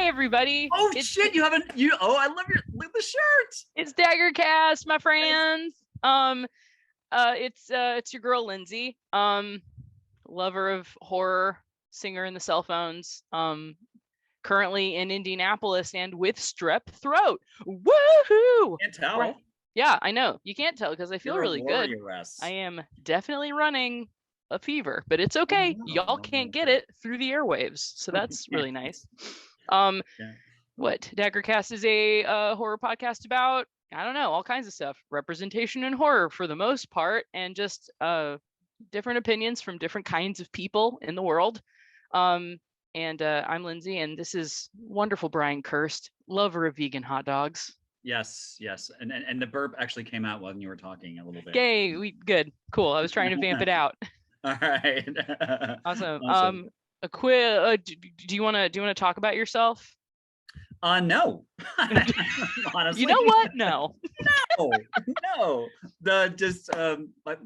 everybody. Oh shit! You haven't. Oh, I love the shirt. It's Daggercast, my friends. It's your girl Lindsay. Lover of horror, singer in the cell phones. Currently in Indianapolis and with strep throat. Woohoo! Can't tell. Right. Yeah, I know. You can't tell because I feel You're really good. I am definitely running a fever, but it's okay. Y'all can't get it through the airwaves, so that's really nice. What Daggercast is a horror podcast about? I don't know, all kinds of stuff. Representation in horror for the most part, and just different opinions from different kinds of people in the world. I'm Lindsay, and this is wonderful Brian Kirst, lover of vegan hot dogs. Yes, and the burp actually came out when you were talking a little bit. Yay, good, cool. I was trying to vamp it out. All right. Awesome. Do you want to talk about yourself? No. Honestly. You know what? No. No.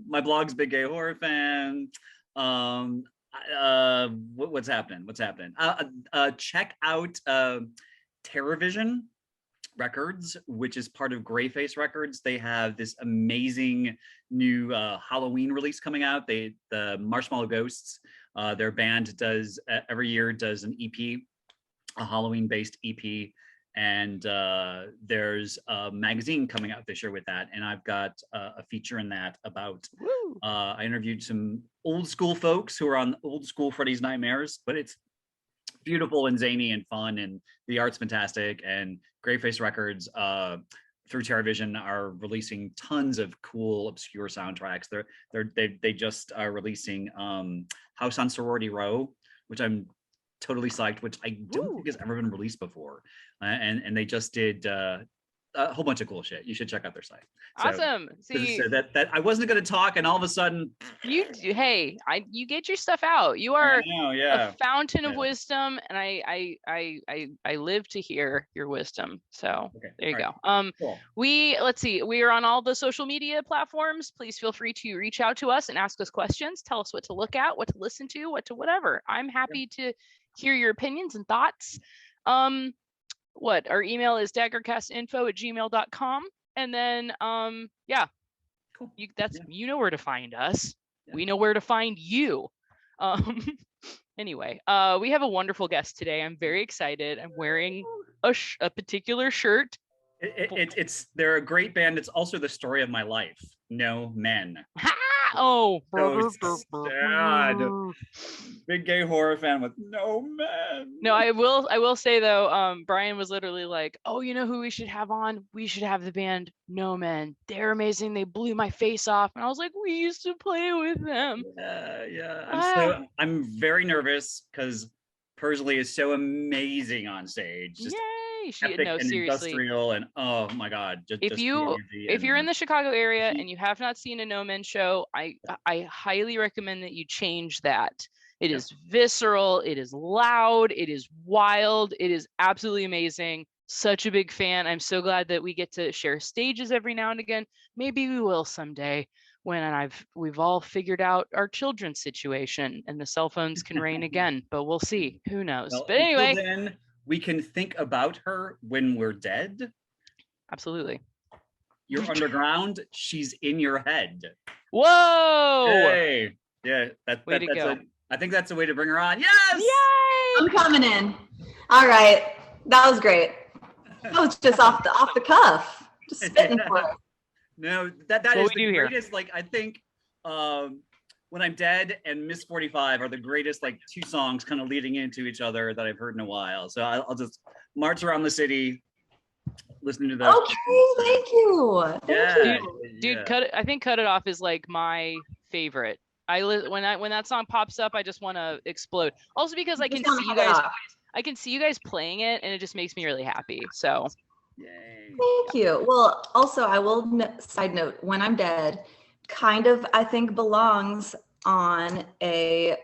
My blog's Big Gay Horror Fan. What's happening? Check out TerrorVision Records, which is part of Greyface Records. They have this amazing new Halloween release coming out. The Marshmallow Ghosts, their band does every year does an EP, a Halloween-based EP, and there's a magazine coming out this year with that, and I've got a feature in that about I interviewed some old school folks who are on old school Freddy's Nightmares, but it's beautiful and zany and fun, and the art's fantastic. And Greyface Records through TerrorVision are releasing tons of cool obscure soundtracks. They just are releasing House on Sorority Row, which I'm totally psyched, which I don't think has ever been released before, and they just did a whole bunch of cool shit. You should check out their site. Awesome. See, that I wasn't going to talk, and all of a sudden, you get your stuff out. You are a fountain of wisdom, and I live to hear your wisdom. So there you go. Cool. Let's see. We are on all the social media platforms. Please feel free to reach out to us and ask us questions. Tell us what to look at, what to listen to, what to whatever. I'm happy to hear your opinions and thoughts. Our email is daggercastinfo@gmail.com, and then cool. You know where to find us. We know where to find you. Anyway, we have a wonderful guest today. I'm very excited. I'm wearing a particular shirt. They're a great band. It's also the story of my life. No Men. Oh, so sad. Big Gay Horror Fan with No Men. No, I will say though, Brian was literally like, "Oh, you know who we should have on? We should have the band No Men. They're amazing. They blew my face off." And I was like, "We used to play with them." Yeah. I'm very nervous because Pursley is so amazing on stage. Just epic and seriously. Industrial, and oh my god! If you're in the Chicago area and you have not seen a No Men show, I highly recommend that you change that. It is visceral, it is loud, it is wild, it is absolutely amazing. Such a big fan. I'm so glad that we get to share stages every now and again. Maybe we will someday when we've all figured out our children's situation and the cell phones can reign again. But we'll see. Who knows? Well, but anyway. Then we can think about her when we're dead. Absolutely. You're underground. She's in your head. Whoa! Hey, yeah, I think that's a way to bring her on. Yes! Yay! I'm coming in. All right, that was great. That was just off the cuff, just spitting for it. No, that is the greatest. Here. Like I think. When I'm Dead and Miss 45 are the greatest, like, two songs kind of leading into each other that I've heard in a while. So I'll just march around the city listening to those. Okay, thank you. Dude, I think Cut It Off is like my favorite. When that song pops up, I just want to explode. Also because I can see you guys playing it, and it just makes me really happy. So, yay. Thank you. Well, also I will side note, When I'm Dead kind of, I think, belongs on a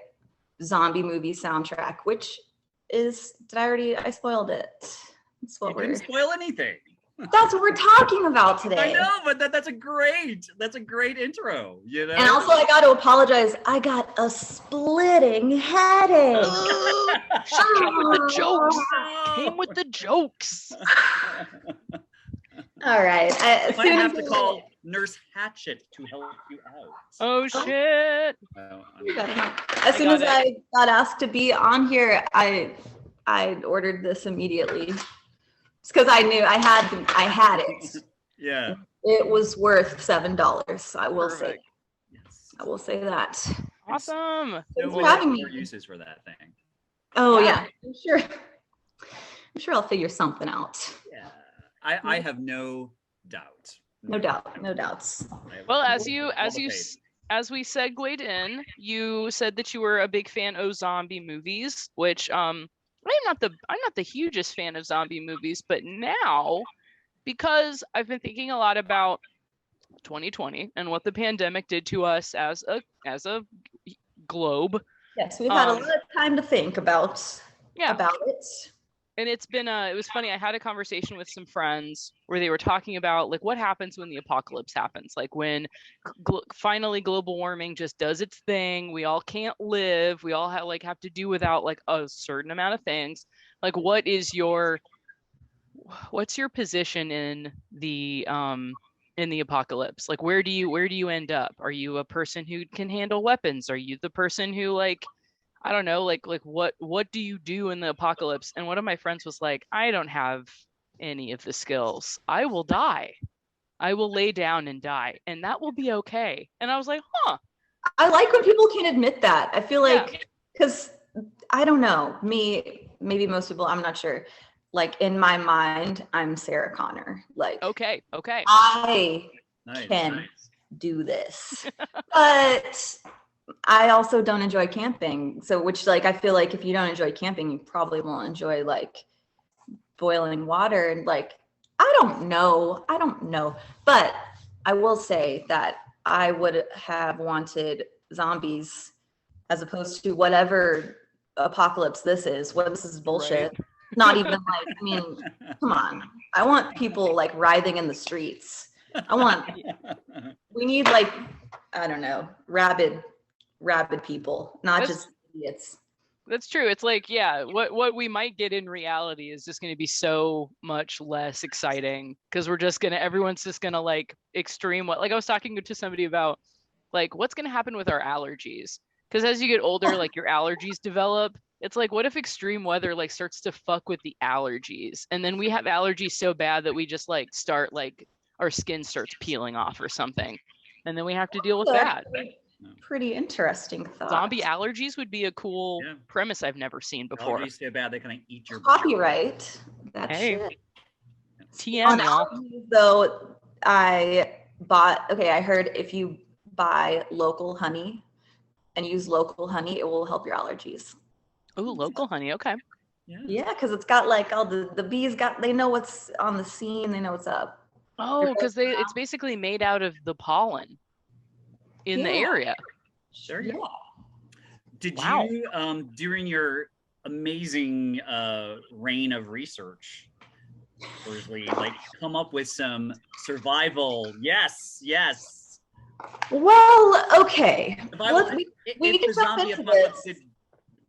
zombie movie soundtrack, which is, I spoiled it. You didn't spoil anything. That's what we're talking about today. I know, but that's a great intro, you know? And also I got to apologize. I got a splitting headache. She came with the jokes. Came with the jokes. All right. I might have to call Nurse Hatchet to help you out. Oh shit. As soon as I got asked to be on here, I ordered this immediately. It's because I knew I had it. Yeah. It was worth $7. I will say. Yes. I will say that. Awesome. Thanks for having me. More uses for that thing. Oh yeah. I'm sure I'll figure something out. Yeah. I have no doubt. No doubt. No doubts. Well, as we segued in, you said that you were a big fan of zombie movies, which I'm not the hugest fan of zombie movies, but now, because I've been thinking a lot about 2020 and what the pandemic did to us as a globe. Yes, we've had a lot of time to think about it. And it's been it was funny. I had a conversation with some friends where they were talking about like what happens when the apocalypse happens, like when finally global warming just does its thing. We all can't live. We all have to do without like a certain amount of things. Like, what's your position in the apocalypse? Like, where do you end up? Are you a person who can handle weapons? Are you the person who I don't know, what do you do in the apocalypse? And one of my friends was like, I don't have any of the skills. I will die. I will lay down and die, and that will be okay. And I was like, huh. I like when people can admit that. I feel like, because I don't know, maybe most people, I'm not sure. Like in my mind, I'm Sarah Connor. Like, okay. I can do this, but I also don't enjoy camping. So, I feel like if you don't enjoy camping, you probably won't enjoy like boiling water and I don't know. But I will say that I would have wanted zombies as opposed to whatever apocalypse this is. This is bullshit. Right. Not even come on. I want people writhing in the streets. We need I don't know, rabid people, not just idiots. That's true. It's what we might get in reality is just going to be so much less exciting because everyone's just going to extreme. I was talking to somebody about what's going to happen with our allergies, because as you get older, your allergies develop. It's what if extreme weather starts to fuck with the allergies, and then we have allergies so bad that we just start our skin starts peeling off or something, and then we have to deal with that. Pretty interesting thought. Zombie allergies would be a cool premise I've never seen before. Allergies so bad they kind of eat your copyright. That shit. TM, y'all. Though I heard if you buy local honey and use local honey, it will help your allergies. Oh, local honey. Okay. Yeah, because it's got all the bees they know what's on the scene. They know what's up. Oh, because it's basically made out of the pollen in the area. Sure. Yeah. Did you during your amazing reign of research, Pursley, come up with some survival? Yes. Well, okay. We need to jump into this. Did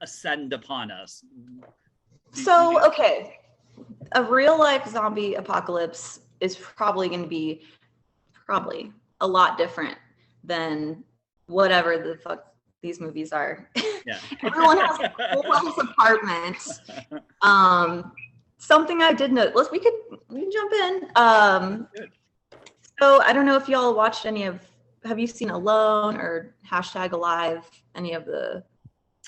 ascend upon us. Okay, a real life zombie apocalypse is probably going to be a lot different than whatever the fuck these movies are. Yeah. Everyone has a full apartment. Something I did note. We can jump in. So I don't know if y'all watched have you seen Alone or #Alive? Any of those?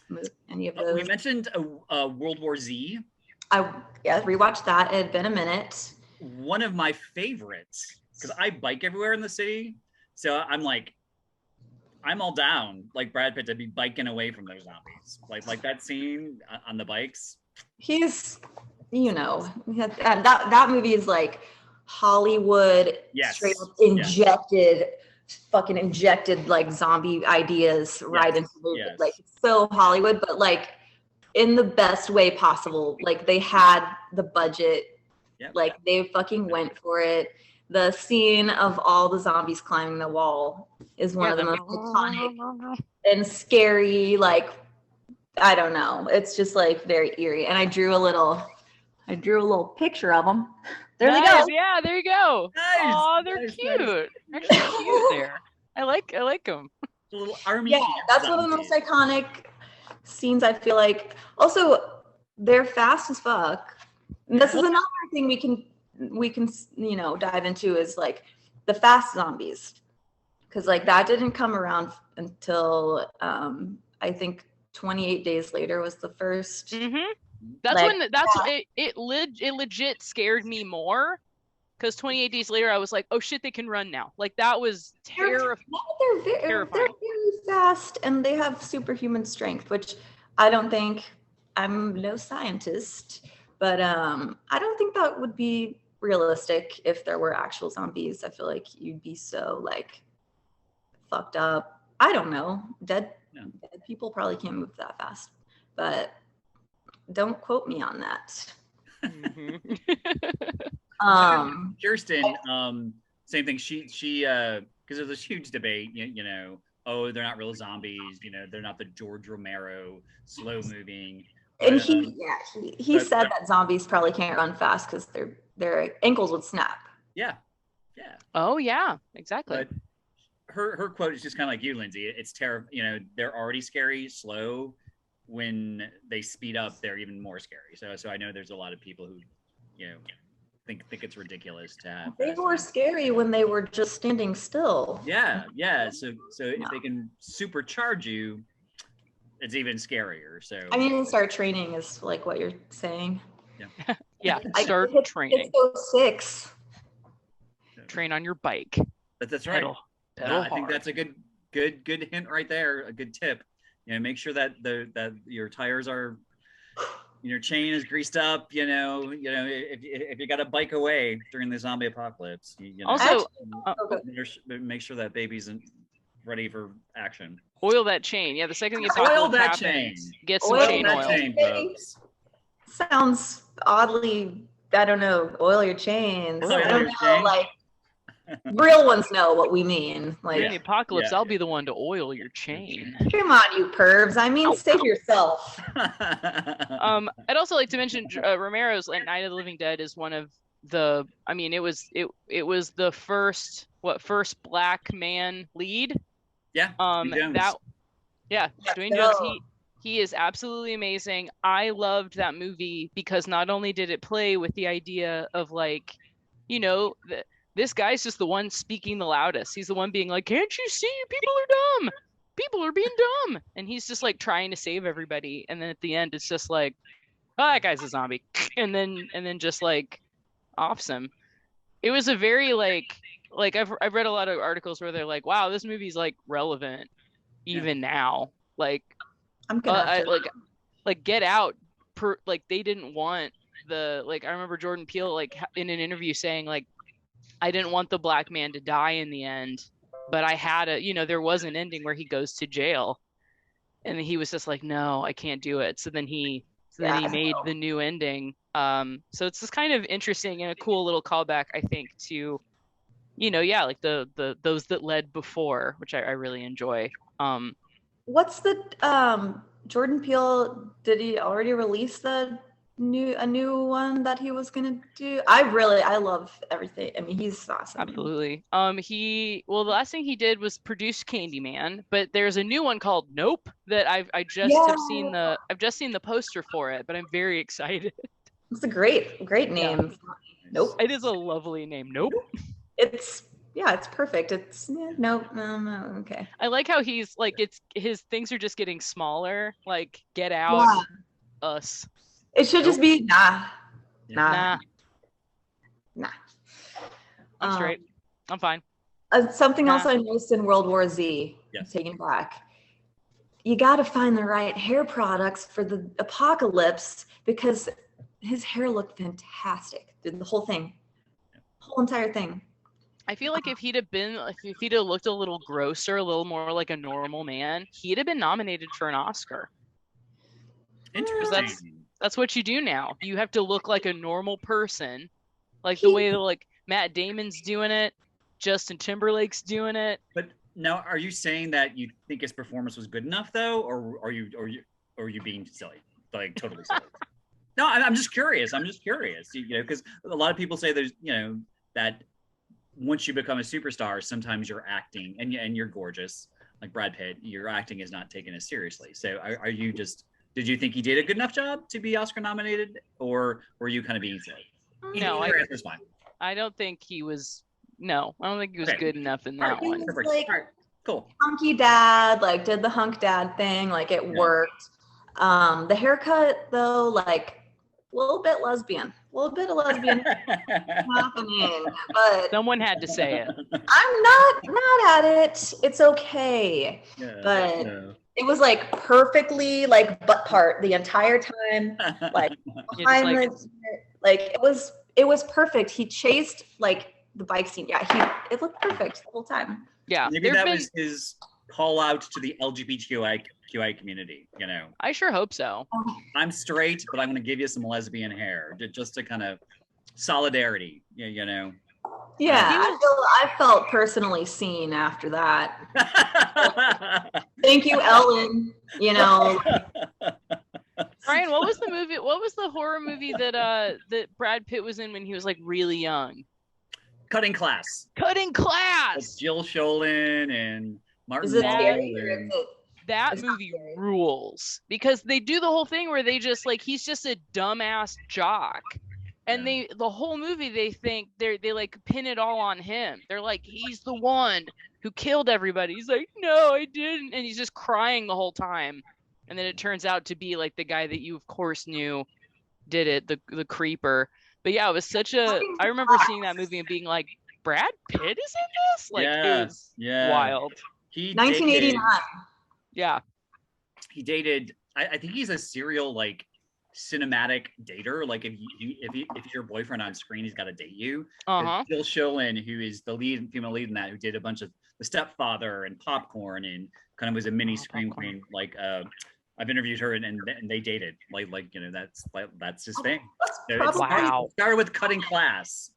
We mentioned World War Z. I rewatched that. It had been a minute. One of my favorites, because I bike everywhere in the city, so I'm all down like Brad Pitt to be biking away from those zombies. Like that scene on the bikes. He's, that movie is Hollywood, straight up injected, fucking injected zombie ideas right into the movie. It's so Hollywood, but in the best way possible. They had the budget Yep. Like they fucking went for it. The scene of all the zombies climbing the wall is one of the most iconic and scary. Like, I don't know. It's just like very eerie. And I drew a little picture of them. There they go. Yeah, there you go. Nice. Oh, they're cute. Nice. Actually cute there. I like them. The little army. Yeah, that's one of the most iconic scenes, I feel like. Also, they're fast as fuck. And this is another thing we can dive into is like the fast zombies. Because like that didn't come around until I think 28 days later was the first. Mm-hmm. It legit scared me more. Because 28 days later, I was like, oh shit, they can run now. Like that was terrifying. They're very fast and they have superhuman strength, which I don't think, I'm no scientist, but I don't think that would be realistic if there were actual zombies. I feel like you'd be so like fucked up. I don't know. Dead people probably can't move that fast, but don't quote me on that. Mm-hmm. Kirsten, same thing. She because there's this huge debate, oh, they're not real zombies, they're not the George Romero slow moving. And he said that zombies probably can't run fast because their ankles would snap. Yeah. Oh yeah, exactly. But her quote is just kind of like you, Lindsay. It's terrible. They're already scary, slow. When they speed up, they're even more scary. So I know there's a lot of people who, think it's ridiculous to have. They were scary when they were just standing still. Yeah. So if they can supercharge you, it's even scarier. So I mean, start training is like what you're saying. Yeah. Start training. It's 06. Train on your bike. That's right. I think that's a good hint right there. A good tip. Make sure that that your tires are, your chain is greased up. If you got to bike away during the zombie apocalypse. Also, make sure that baby's ready for action. Oil that chain. Yeah, the second you oil that chain. Get some chain oil. Folks. Sounds oddly, I don't know. Oil your chains. Oil I don't your know. chain. Like real ones know what we mean. Like during the apocalypse, I'll be the one to oil your chain. Come on, you pervs. I mean, save yourself. I'd also like to mention Romero's Night of the Living Dead is one of the. I mean, it was the first black man lead. Yeah. Dwayne Jones. He is absolutely amazing. I loved that movie because not only did it play with the idea of like, this guy's just the one speaking the loudest. He's the one being like, can't you see? People are dumb. People are being dumb. And he's just like trying to save everybody. And then at the end, it's just like, oh, that guy's a zombie. And then just like offs him. It was a very like I've read a lot of articles where they're like, wow, this movie's like relevant even now. Like, I'm gonna like Get Out. Like they didn't want I remember Jordan Peele like in an interview saying like, I didn't want the black man to die in the end, but I had there was an ending where he goes to jail, and he was just like, no, I can't do it. So then he made the new ending. So it's just kind of interesting and a cool little callback, I think, to, like the those that led before, which I really enjoy. What's the Jordan Peele? Did he already release a new one that he was gonna do? I love everything. I mean, he's awesome. Absolutely. The last thing he did was produce Candyman, but there's a new one called Nope that I've just seen the poster for it, but I'm very excited. It's a great name. Yeah. Nope. It is a lovely name. Nope. It's perfect. It's nope. Okay. I like how he's like, his things are just getting smaller. Like Get Out, Us. It should just be nah. I'm straight. I'm fine. Something else I noticed in World War Z. Yes. Taking it back. You got to find the right hair products for the apocalypse because his hair looked fantastic. The whole thing, whole entire thing. I feel like if he'd have looked a little grosser, a little more like a normal man, he'd have been nominated for an Oscar. Interesting. That's what you do now. You have to look like a normal person Like the way that like Matt Damon's doing it, Justin Timberlake's doing it. But now, are you saying that you think his performance was good enough, though, or are you being silly, like totally silly? No, I'm just curious. You know, because a lot of people say there's, you know, that once you become a superstar, sometimes you're acting, and you're gorgeous, like Brad Pitt. Your acting is not taken as seriously. So, are you just? Did you think he did a good enough job to be Oscar nominated, or were you kind of being silly? No, Either answer's fine. I don't think he was. No, I don't think he was good enough in that one. Perfect. Like, All right, cool. Hunky dad, like did the hunk dad thing, like it worked. The haircut though, like a little bit lesbian, a little bit of lesbian happening, but someone had to say it. I'm not at it. It's okay, but it was like perfectly like butt part the entire time, like it was perfect. He chased like the bike scene. Yeah, it looked perfect the whole time. Yeah, maybe that was his call out to the LGBTQI community. You know, I sure hope so. I'm straight, but I'm going to give you some lesbian hair, just to kind of solidarity. You know. Yeah, I felt personally seen after that. Thank you, Ellen. You know. Ryan, what was the movie? What was the horror movie that Brad Pitt was in when he was like really young? Cutting Class. Cutting Class. With Jill Schoelen and Martin. That movie rules because they do the whole thing where they just like he's just a dumbass jock, and the whole movie they think they like pin it all on him. They're like he's the one who killed everybody. He's like no, I didn't, and he's just crying the whole time. And then it turns out to be like the guy that you of course knew did it, the creeper. But yeah, it was such a. I remember seeing that movie and being like, Brad Pitt is in this? Like, it was wild. 1989. Yeah. He dated. I think he's a serial like cinematic dater. Like if your boyfriend on screen, he's got to date you. Jill Schoelen, who is the female lead in that, who did a bunch of The Stepfather and Popcorn, and kind of was a mini scream queen. Like I've interviewed her and they dated. Like you know that's his thing. So wow. Started with Cutting Class.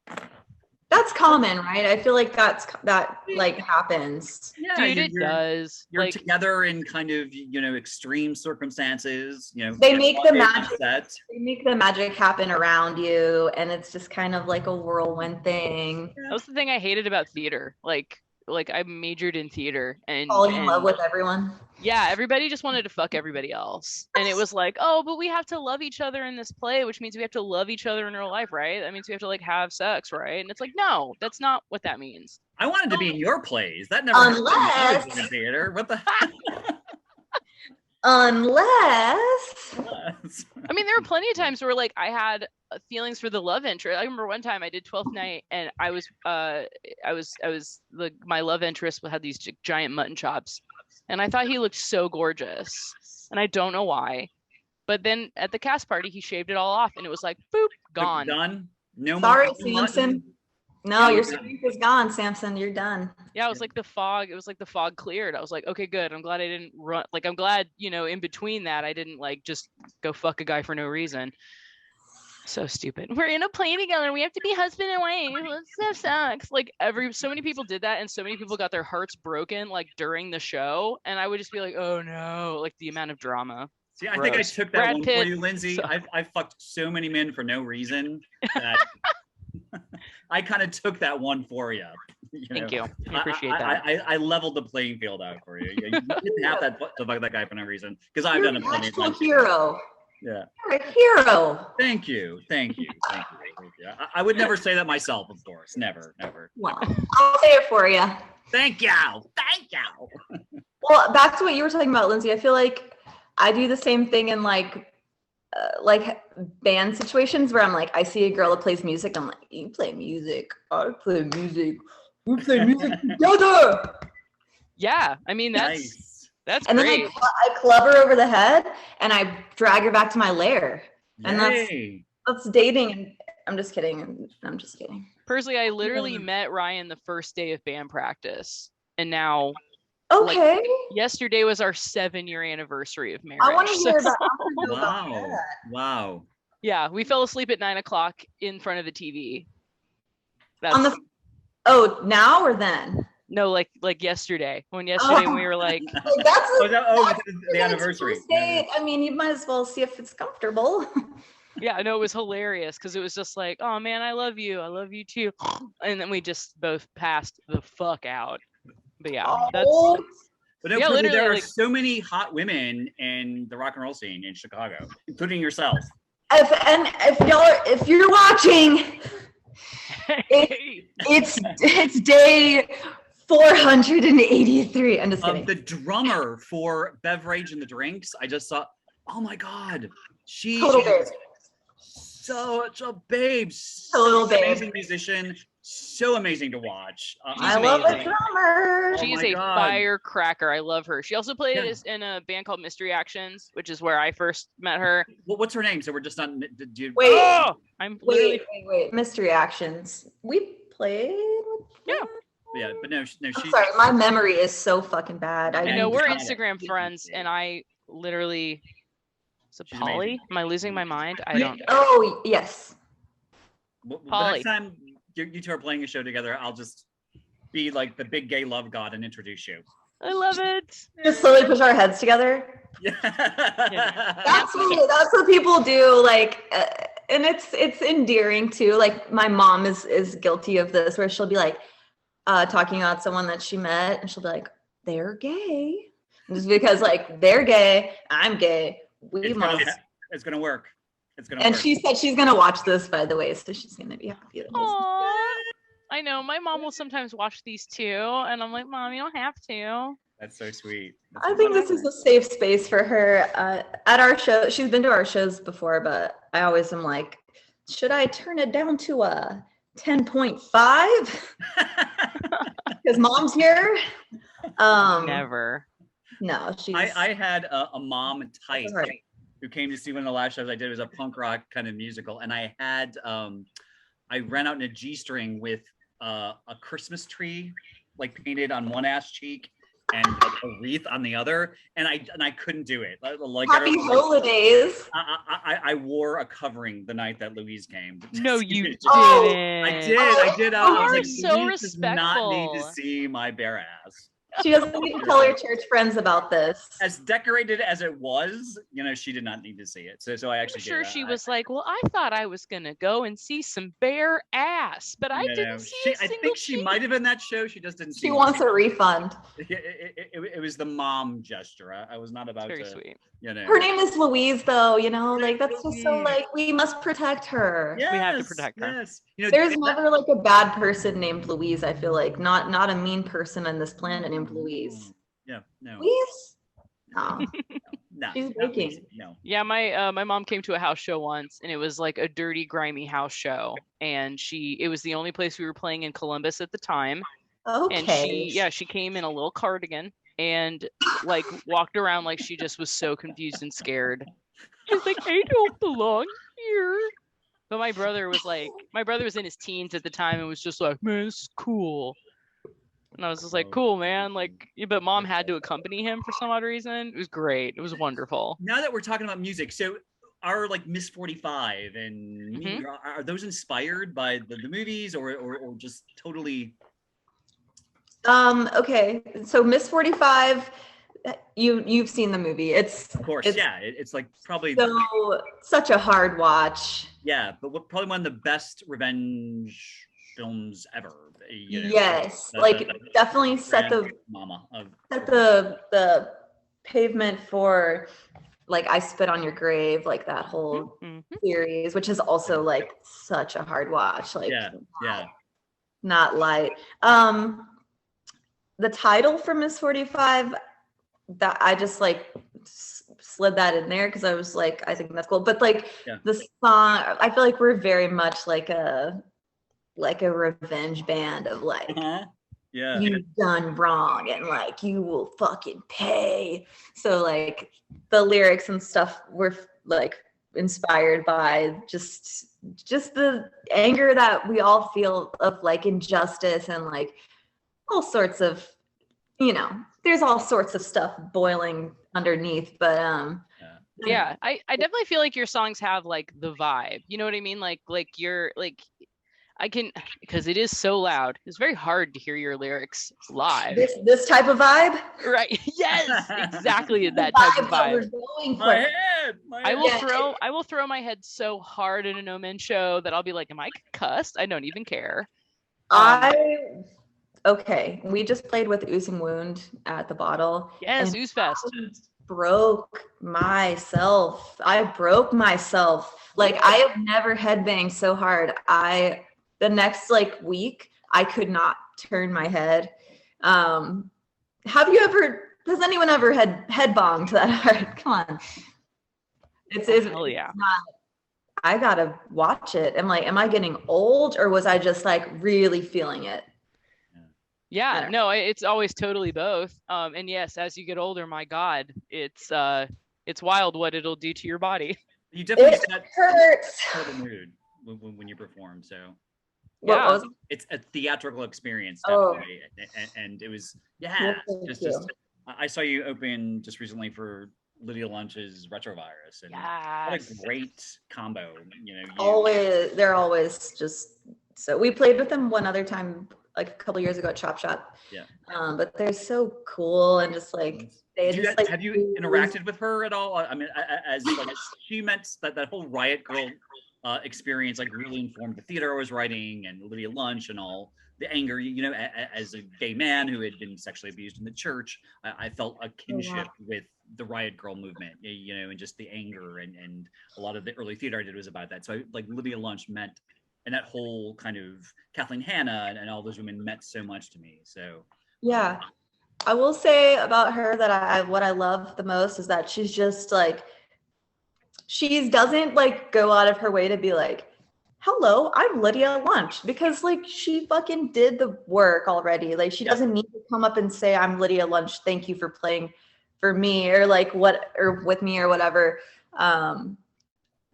That's common, right? I feel like that like happens. Yeah, dude, it does. You're like, together in kind of extreme circumstances. You know, they make the magic. They make the magic happen around you, and it's just kind of like a whirlwind thing. That was the thing I hated about theater. Like I majored in theater and falling in love with everyone. Yeah, everybody just wanted to fuck everybody else. And it was like, oh, but we have to love each other in this play, which means we have to love each other in real life, right? That means we have to like have sex, right? And it's like, no, that's not what that means. I wanted to be in your plays. That never happened in theater. What the Unless I mean, there were plenty of times where like I had feelings for the love interest. I remember one time I did 12th night and I was my love interest had these giant mutton chops and I thought he looked so gorgeous and I don't know why. But then at the cast party he shaved it all off and it was like boop, gone. Done. No sorry, more Samson. No, your strength is gone, Samson. You're done. Yeah, it was like the fog. It was like the fog cleared. I was like, okay, good. I'm glad I didn't run. Like, I'm glad, in between that, I didn't like just go fuck a guy for no reason. So stupid. We're in a play together. We have to be husband and wife. That sucks. Like so many people did that, and so many people got their hearts broken like during the show, and I would just be like, oh no, like the amount of drama. See, I think I took that Brad one Pitt, for you, Lindsay. I fucked so many men for no reason that. I kind of took that one for you. Thank you. I appreciate that. I leveled the playing field out for you. You didn't have to fuck that guy for no reason because I've done it plenty of times. Hero. Yeah. You're a hero. Thank you. I would never say that myself, of course. Never. Well, I'll say it for you. Thank you. Well, back to what you were talking about, Lindsay. I feel like I do the same thing in like band situations where I'm like, I see a girl that plays music. I'm like, you play music. I play music. We play music together. Yeah, I mean that's nice. That's and great. Then I club her over the head and I drag her back to my lair. And that's dating. And I'm just kidding. Pursley, I literally met Ryan the first day of band practice, and now. Okay. Like, yesterday was our 7-year anniversary of marriage. I want to hear that. Wow. Yeah, we fell asleep at 9:00 in front of the TV. That's now or then? no, like yesterday. When we were like, that's the anniversary. I mean, you might as well see if it's comfortable. Yeah, no, it was hilarious because it was just like, oh man, I love you too, and then we just both passed the fuck out. But yeah, But no, literally, there are so many hot women in the rock and roll scene in Chicago, including yourself. If you're watching, it's day 483. I'm just kidding. The drummer for Beverage and the Drinks, I just saw. Oh my God, she is such a babe. Total babe. Amazing musician. So amazing to watch. I love a drummer. She's a firecracker. I love her. She also played in a band called Mystery Actions, which is where I first met her. Well, what's her name? So we're just not. Wait. Mystery Actions. We played. Yeah, but no. Sorry, my memory is so fucking bad. I know we're Instagram friends, and I literally. So Polly, am I losing my mind? I don't know. Oh yes. The next time you two are playing a show together, I'll just be like the big gay love god and introduce you. I love it. Just slowly push our heads together. Yeah. That's what people do. Like, and it's endearing too. Like my mom is guilty of this, where she'll be like talking about someone that she met, and she'll be like, "They're gay," just because like they're gay, I'm gay. It's gonna work. And she said she's gonna watch this, by the way, so she's gonna be happy. I know my mom will sometimes watch these too, and I'm like, Mom, you don't have to. That's so sweet. I think this is a safe space for her. At our show, she's been to our shows before, but I always am like, should I turn it down to a 10.5? Because Mom's here. Never. No, she's. I had a mom type who came to see one of the last shows I did. It was a punk rock kind of musical, and I had I ran out in a G-string with a Christmas tree like painted on one ass cheek and a wreath on the other, and I couldn't do it. Like Happy holidays. I wore a covering the night that Louise came. No, you didn't. I did. I was like, so Louise does not need to respectful. see my bare ass. She doesn't need to tell her church friends about this. As decorated as it was, she did not need to see it. So I actually I'm sure she was like, well, I thought I was gonna go and see some bare ass, but I didn't see I think she might have been that show. She just didn't see She wants a refund. It was the mom gesture. I was not about very to. Sweet. Her name is Louise, though. Like that's just so like we must protect her. Yes, we have to protect her. Yes. There's never like a bad person named Louise. I feel like not a mean person on this planet named Louise. Yeah, no. Louise? No. No. She's baking. No. Yeah, my mom came to a house show once, and it was like a dirty, grimy house show, and it was the only place we were playing in Columbus at the time. Okay. And she came in a little cardigan and like walked around like she just was so confused and scared. She's like, I don't belong here. But my brother was in his teens at the time and was just like, man, this is cool. And I was just like, cool, man. Like, but Mom had to accompany him for some odd reason. It was great. It was wonderful. Now that we're talking about music, so are like Miss 45 and are those inspired by the movies or just totally? Okay, so Miss 45, you've seen the movie. It's of course, it's like probably such a hard watch. Yeah, but probably one of the best revenge films ever. Yes, definitely set the pavement for like I Spit on Your Grave, like that whole series, which is also like such a hard watch. Like not light. The title for Miss 45, that I just like slid that in there because I was like, I think that's cool. But like the song, I feel like we're very much like a revenge band of like, you've done wrong and like you will fucking pay. So like the lyrics and stuff were like inspired by just the anger that we all feel of like injustice and like all sorts of, there's all sorts of stuff boiling underneath, but I definitely feel like your songs have like the vibe, you know what I mean? Like you're like, I can, because it is so loud. It's very hard to hear your lyrics live. This type of vibe, right? Yes, exactly that type of vibe. We're going for. My head. I will throw my head so hard in a No Man show that I'll be like, "Am I concussed? I don't even care." Okay, we just played with Oozing Wound at the Bottle. Yes, Ooze Fest. Broke myself. I broke myself. Like, I have never headbanged so hard. The next like week, I could not turn my head. Has anyone ever head bonged that hard? Come on. It's hell yeah. It's not, I gotta watch it. Am I getting old, or was I just like really feeling it? Yeah, no, it's always totally both. And yes, as you get older, my God, it's wild what it'll do to your body. You definitely hurts. The mood when you perform. So yeah, it's a theatrical experience, definitely. And it was just. I saw you open just recently for Lydia Lunch's Retrovirus, and what a great combo. They're always just so. We played with them one other time, like a couple years ago at Chop Shop. Yeah. But they're so cool and just like have you interacted with her at all? I mean, as like she meant that whole Riot Girl experience like really informed the theater I was writing, and Lydia Lunch and all the anger. As a gay man who had been sexually abused in the church, I felt a kinship with the Riot Girl movement. And just the anger and a lot of the early theater I did was about that. So like Lydia Lunch meant. And that whole kind of Kathleen Hanna and all those women meant so much to me. So yeah, I will say about her that what I love the most is that she's just like, she doesn't like go out of her way to be like, hello, I'm Lydia Lunch, because like she fucking did the work already. Like she doesn't need to come up and say, I'm Lydia Lunch, thank you for playing for me, or like or with me or whatever.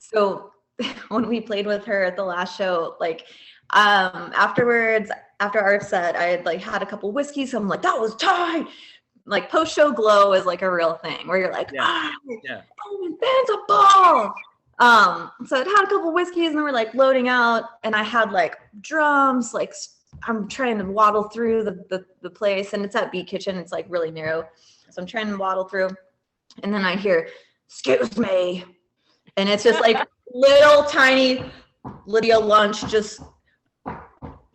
So when we played with her at the last show, like afterwards, after our set, I had like had a couple whiskeys, so I'm like, that was tight. Like post-show glow is like a real thing where you're like, band's a ball. So I'd had a couple whiskeys and we're like loading out, and I had like drums, like I'm trying to waddle through the place, and it's at Beat Kitchen, it's like really narrow, so I'm trying to waddle through, and then I hear, excuse me, and it's just like little tiny Lydia Lunch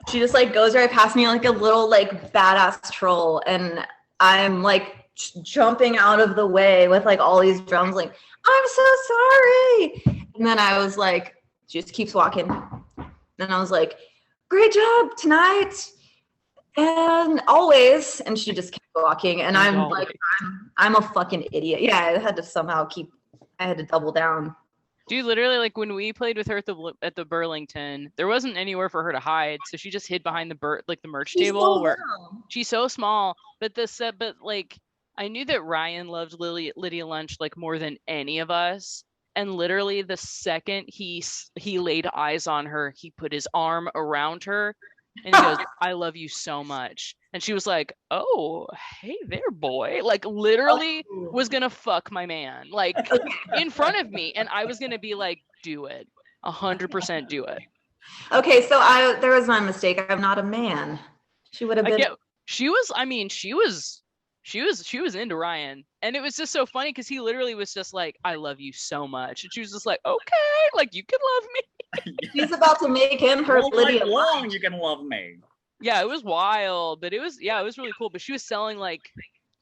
she just like goes right past me like a little like badass troll, and I'm like jumping out of the way with like all these drums like, I'm so sorry, and then I was like, she just keeps walking, then I was like, great job tonight and always, and she just kept walking, and I'm like, I'm a fucking idiot. I had to double down. Dude, literally, like when we played with her at the Burlington, there wasn't anywhere for her to hide, so she just hid behind the merch table. She's so small, but like I knew that Ryan loved Lydia Lunch like more than any of us, and literally the second he laid eyes on her, he put his arm around her, and he goes, "I love you so much," and she was like, "Oh, hey there, boy!" Like literally was gonna fuck my man, like in front of me, and I was gonna be like, "Do it, 100% do it." Okay, so there was my mistake. I'm not a man. She would have been. She was into Ryan, and it was just so funny because he literally was just like, "I love you so much," and she was just like, "Okay, like you can love me." She's about to make him her Lydia Lunch. You can love me. Yeah, it was wild, but it was really cool. But she was selling like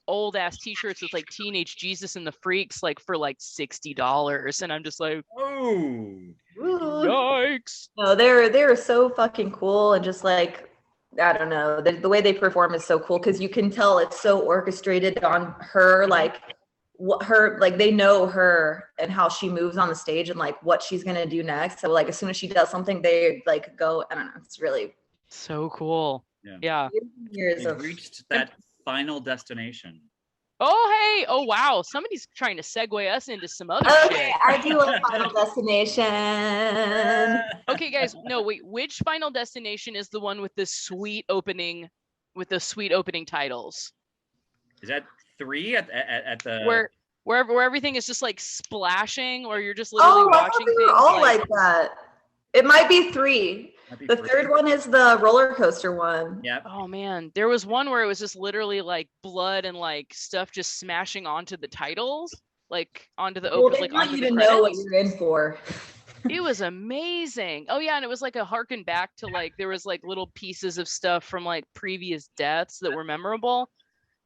old ass T-shirts with like Teenage Jesus and the Freaks like for like $60, and I'm just like, oh, yikes! No, they're so fucking cool, and just like, I don't know, the way they perform is so cool because you can tell it's so orchestrated on her, like they know her and how she moves on the stage and like what she's gonna do next. So like as soon as she does something, they like go, I don't know, it's really so cool. Yeah. We've reached that final destination. Oh, hey. Oh, wow. Somebody's trying to segue us into some other shit. I do a Final Destination. Okay, guys. No, wait. Which Final Destination is the one with the sweet opening titles? Is that 3 at the where everything is just like splashing, or you're just literally watching things? All like that. It might be 3. The third one is the roller coaster one. Yeah. Oh man, there was one where it was just literally like blood and like stuff just smashing onto the titles, like onto the Well, open, they like want onto you the to know what credits. you're in for. It was amazing. Oh yeah, and it was like a harken back to like there was like little pieces of stuff from like previous deaths that were memorable.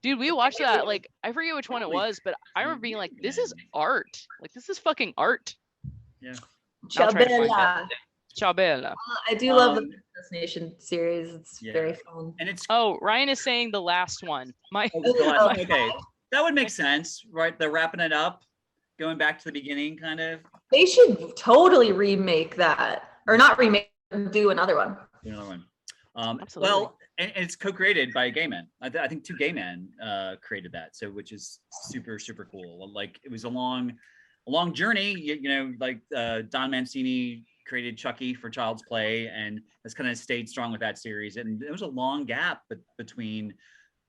Dude, we watched that. Like I forget which one it was, but I remember being like, "This is art. Like this is fucking art." Yeah. Chabela. Chabela. I do love the Destination series. It's very fun. And it's Ryan is saying the last one. Okay, that would make sense, right? They're wrapping it up, going back to the beginning, kind of. They should totally remake that, or not remake, do another one. Absolutely. Well, and it's co-created by a gay man. I think two gay men created that, so which is super cool. Like it was a long journey. You know, like Don Mancini created Chucky for Child's Play and has kind of stayed strong with that series. And there was a long gap between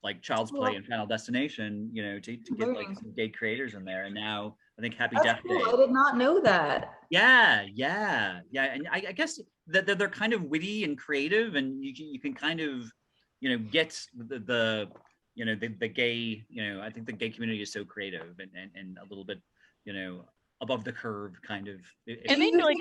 like Child's Play and Final Destination, you know, to get like some gay creators in there. And now I think Happy Death Day. I did not know that. Yeah. And I guess that they're kind of witty and creative, and you can kind of, you know, get the you know, the gay, you know, I think the gay community is so creative and a little bit, you know, above the curve kind of. And they like,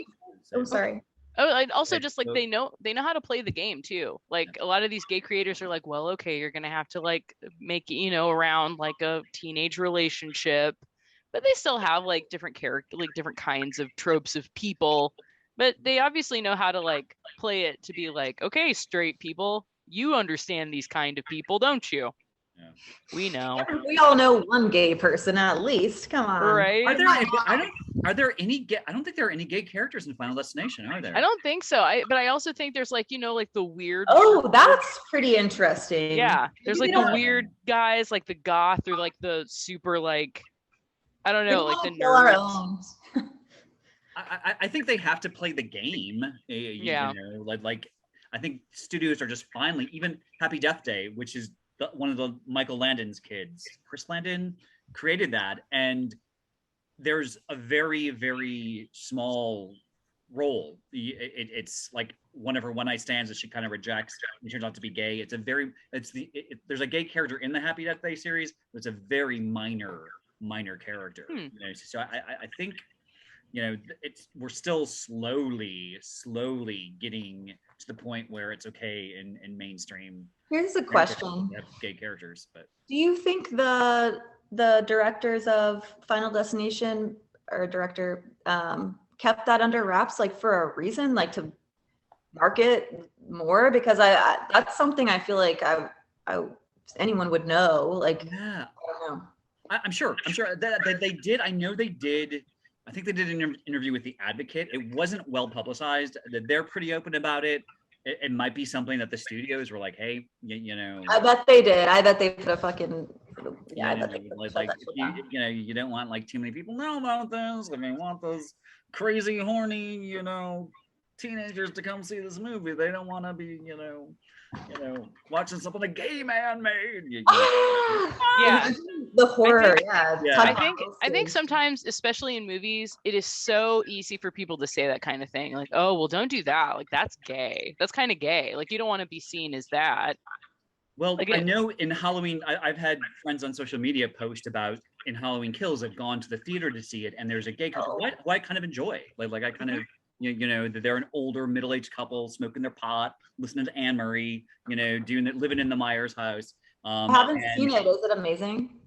I'm sorry. Oh, and also just like they know how to play the game too. Like a lot of these gay creators are like, well, okay, you're gonna have to like make, you know, around like a teenage relationship, but they still have like different character, like different kinds of tropes of people. But they obviously know how to like play it to be like, okay, straight people, you understand these kind of people, don't you? Yeah. We know. We all know one gay person at least. Come on. Right? Are there any gay? I don't think there are any gay characters in Final Destination, are there? I don't think so. But I also think there's like, you know, like the weird. Oh, that's pretty interesting. Yeah, there's like the weird guys, like the goth or like the super like, I don't know, like the nerds. I think they have to play the game. You know, like I think studios are just finally, even Happy Death Day, which is one of the Michael Landon's kids, Chris Landon, created that, and there's a very small role. It's like one of her one night stands that she kind of rejects. It turns out to be gay. There's a gay character in the Happy Death Day series, but it's a very minor character. You know, so I think, you know, we're still slowly getting to the point where it's okay in mainstream. Here's a question: gay characters, but do you think the directors of Final Destination or director kept that under wraps, like for a reason, like to market more? Because I that's something I feel like I anyone would know. Like, yeah, I don't know. I'm sure that they did. I know they did. I think they did an interview with The Advocate. It wasn't well publicized. They're pretty open about it. It might be something that the studios were like, hey, you know. I bet they did. I bet they put a fucking. Yeah, I bet they put like you know, you don't want like too many people know about this. I mean, want those crazy, horny, you know, teenagers to come see this movie. They don't want to be, you know, watching something a gay man made. Yeah, the horror. I think sometimes, especially in movies, it is so easy for people to say that kind of thing. Like, oh, well, don't do that. Like, that's gay. That's kind of gay. Like, you don't want to be seen as that. Well, like, I know in Halloween, I've had friends on social media post about in Halloween Kills have gone to the theater to see it, and there's a gay couple who I kind of enjoy. Like I kind of. You know, they're an older middle-aged couple smoking their pot, listening to Anne Marie, you know, living in the Myers house. I haven't seen it. Is it amazing?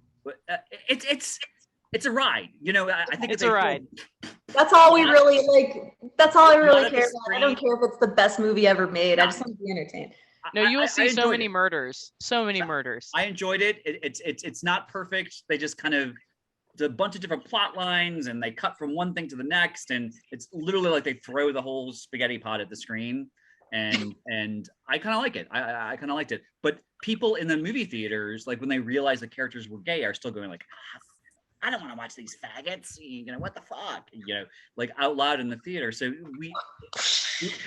It's a ride. You know, I think it's a ride. That's all we really like. That's all I really care about. I don't care if it's the best movie ever made. I just want to be entertained. No, you will see so many murders. So many murders. I enjoyed it. It's not perfect. They just kind of. It's a bunch of different plot lines, and they cut from one thing to the next, and it's literally like they throw the whole spaghetti pot at the screen, and I kind of like it. I kind of liked it. But people in the movie theaters, like when they realize the characters were gay, are still going like, I don't want to watch these faggots. You know, what the fuck? You know, like out loud in the theater. So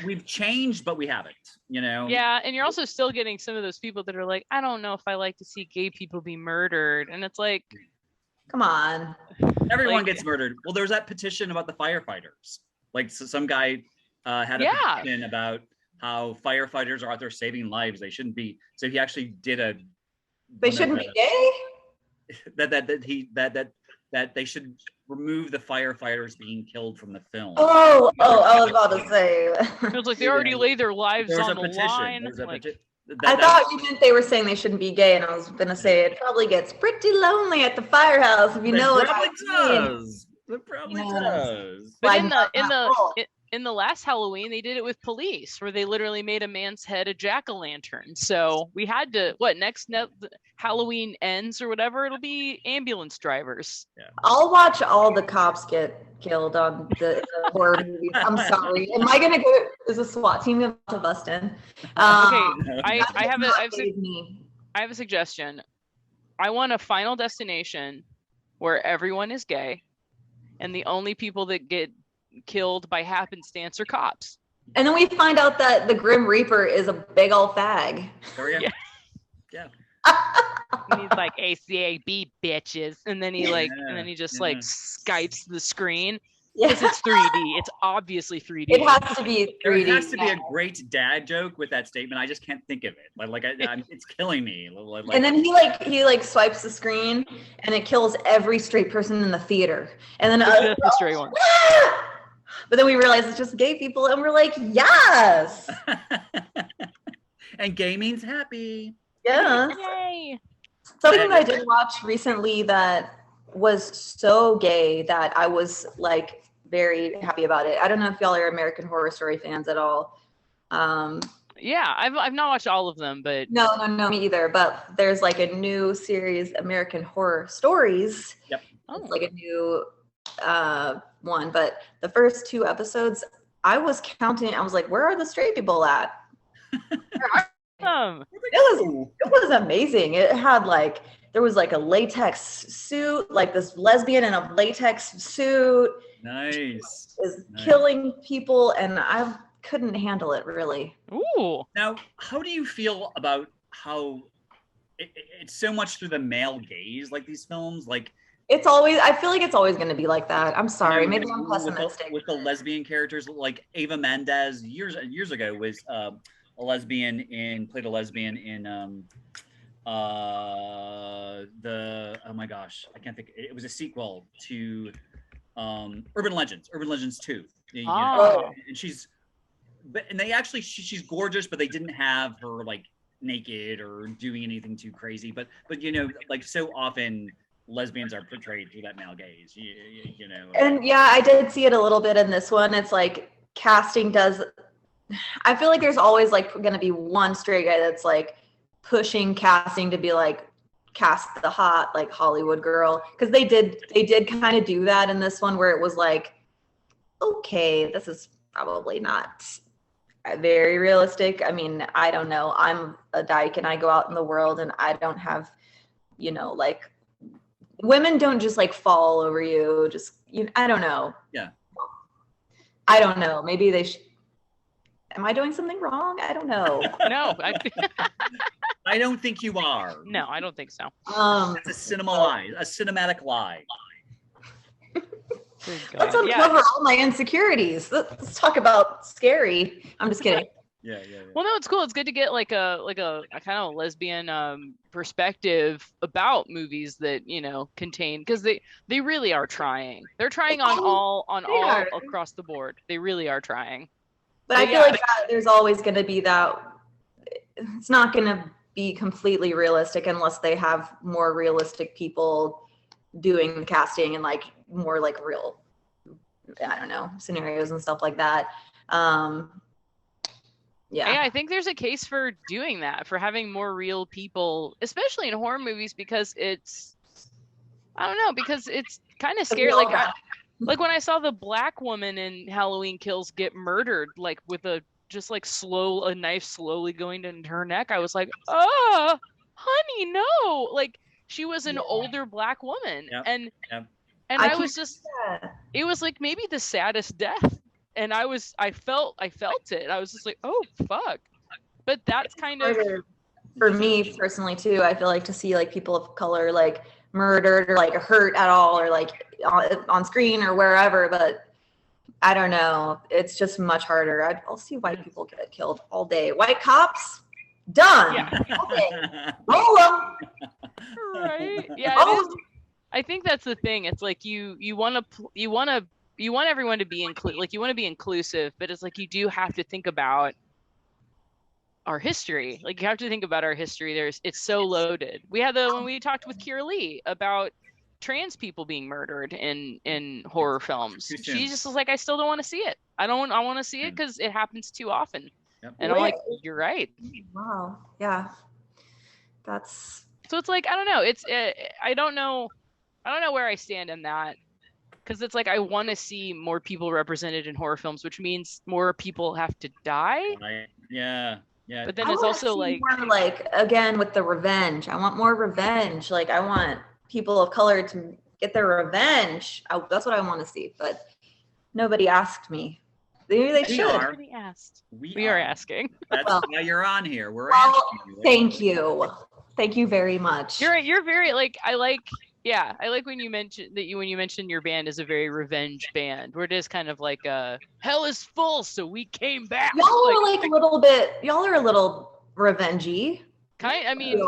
we've changed, but we haven't. You know. Yeah, and you're also still getting some of those people that are like, I don't know if I like to see gay people be murdered, and it's like. Come on. Everyone gets murdered. Well, there was that petition about the firefighters. Like, so some guy had a petition about how firefighters are out there saving lives. They shouldn't be. So he actually did They shouldn't be gay. That they should remove the firefighters being killed from the film. Oh, I was about to say. It was like they already laid their lives on the line. I thought you meant they were saying they shouldn't be gay, and I was gonna say it probably gets pretty lonely at the firehouse if you know what I mean. It probably does. But in the last Halloween, they did it with police, where they literally made a man's head a jack-o'-lantern. So we had to next Halloween ends or whatever, it'll be ambulance drivers. Yeah. I'll watch all the cops get killed on the horror movies. I'm sorry. Am I gonna go? Is a SWAT team about to bust in? Okay, I have a suggestion. I want a Final Destination where everyone is gay, and the only people that get killed by happenstance are cops. And then we find out that the Grim Reaper is a big old fag. Oh yeah. Yeah. And he's like ACAB bitches, and then he just Skypes the screen. Because it's 3D. It's obviously 3D. It has to be 3D. There has to be a great dad joke with that statement. I just can't think of it. It's killing me. And then he swipes the screen, and it kills every straight person in the theater. And then the straight one. But then we realize it's just gay people, and we're like, yes. And gay means happy. Yeah. Yay. Something that I did watch recently that was so gay that I was like very happy about it. I don't know if y'all are American Horror Story fans at all. Yeah, I've not watched all of them, but no, me either. But there's like a new series, American Horror Stories. Yep. It's like a new one, but the first 2 episodes, I was counting. I was like, where are the straight people at? It was amazing. It had there was a latex suit, this lesbian in a latex suit. Nice. Is killing people, and I couldn't handle it really. Ooh. Now, how do you feel about how it's so much through the male gaze, these films, It's always, I feel like it's always going to be like that. I'm sorry. Maybe I'm pessimistic. With the lesbian characters, Ava Mendes years ago was played a lesbian in oh my gosh, I can't think. It was a sequel to Urban Legends 2. And she's gorgeous, but they didn't have her naked or doing anything too crazy. But so often lesbians are portrayed through that male gaze, you know. And yeah, I did see it a little bit in this one. It's casting does. I feel like there's always going to be one straight guy that's pushing casting to be cast the hot Hollywood girl, because they did kind of do that in this one, where it was okay, this is probably not very realistic. I mean, I don't know. I'm a dyke and I go out in the world and I don't have, women don't just fall over you. I don't know. Yeah. I don't know. Maybe they should. Am I doing something wrong? I don't know. No. I don't think you are. No, I don't think so. It's a cinematic lie. Let's uncover all my insecurities. Let's talk about scary. I'm just kidding. Yeah. Well, no, it's cool. It's good to get a kind of lesbian perspective about movies that contain, because they really are trying. They're trying on all across the board. They really are trying. But I feel like there's always going to be that. It's not going to be completely realistic unless they have more realistic people doing the casting and more real, I don't know, scenarios and stuff like that. Yeah, I think there's a case for doing that, for having more real people, especially in horror movies, because it's kind of scary. Like when I saw the black woman in Halloween Kills get murdered, with a knife slowly going into her neck, I was like, oh, honey, no. She was an older black woman. Yep. And I was just, it was maybe the saddest death. And I felt it. I was just like, oh, fuck. But that's kind of. For me personally too, I feel to see people of color murdered or hurt at all, or on screen or wherever, but I don't know. It's just much harder. I'll see white people get killed all day. White cops, done. Yeah. Okay. Roll them. Right. Yeah. It is. I think that's the thing. It's like you want everyone to be you want to be inclusive, but it's like you do have to think about our history. Like you have to think about our history. It's so loaded. We had when we talked with Kira Lee about trans people being murdered in horror films. She just was like, I still don't want to see it. I want to see it because it happens too often. Yep. And I'm like, you're right. Wow. Yeah. So it's like, I don't know. I don't know where I stand in that. Because it's like I want to see more people represented in horror films, which means more people have to die. Right. Yeah. Yeah. But then it's also like more like, again, with the revenge. I want more revenge. Like I want people of color to get their revenge. That's what I want to see. But nobody asked me. Maybe they should. Nobody asked. We are asking. That's why you're on here. We're asking you. Thank you. Thank you very much. You're very like I like when you mentioned your band is a very revenge band. We're just kind of like hell is full, so we came back. Y'all are like a little bit. Y'all are a little revengey. I mean,